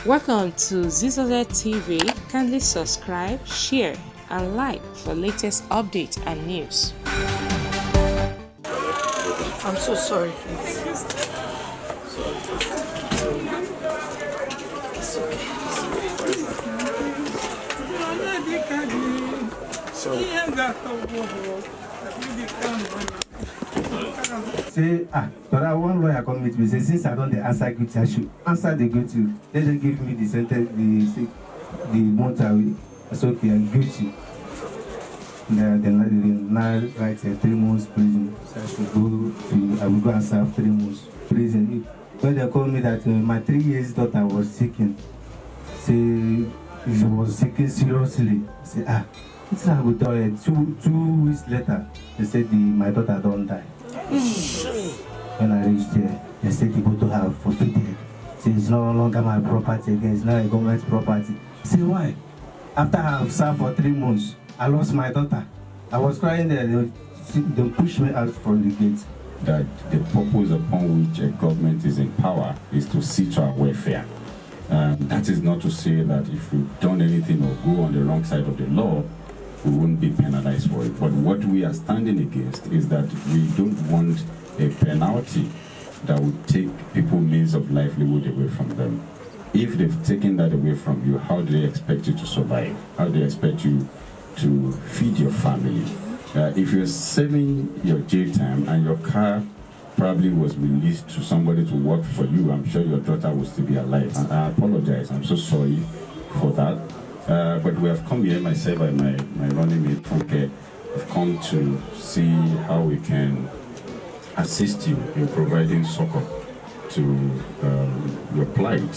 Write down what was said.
Welcome to Zisodel TV. Kindly subscribe, share, and like for latest updates and news. I'm so sorry, please. Say, but I one lawyer come meet me. Say, since I don't answer guilty, I should answer the guilty. They just give me the sentence, the month I will. That's okay, I'm guilty. Then now write 3 months prison. So I will go and serve 3 months prison. When they called me that my 3 years daughter was sick, say she was sick seriously. I say, it's not good. 2 weeks later, they said my daughter don't die. When I reached there, they said the photo have forfeited. Say it's no longer my property again, it's not a government property. I say why? After I have served for 3 months, I lost my daughter. I was crying there, they pushed me out from the gate. That the purpose upon which a government is in power is to see to our welfare. That is not to say that if we've done anything or go on the wrong side of the law, we won't be penalized for it. But what we are standing against is that we don't want a penalty that would take people means of livelihood away from them. If they've taken that away from you, how do they expect you to survive? How do they expect you to feed your family? If you're serving your jail time and your car probably was released to somebody to work for you, I'm sure your daughter will still be alive. I apologize, I'm so sorry for that. But we have come here, myself and my running mate, Funke, have come to see how we can assist you in providing succor to your plight.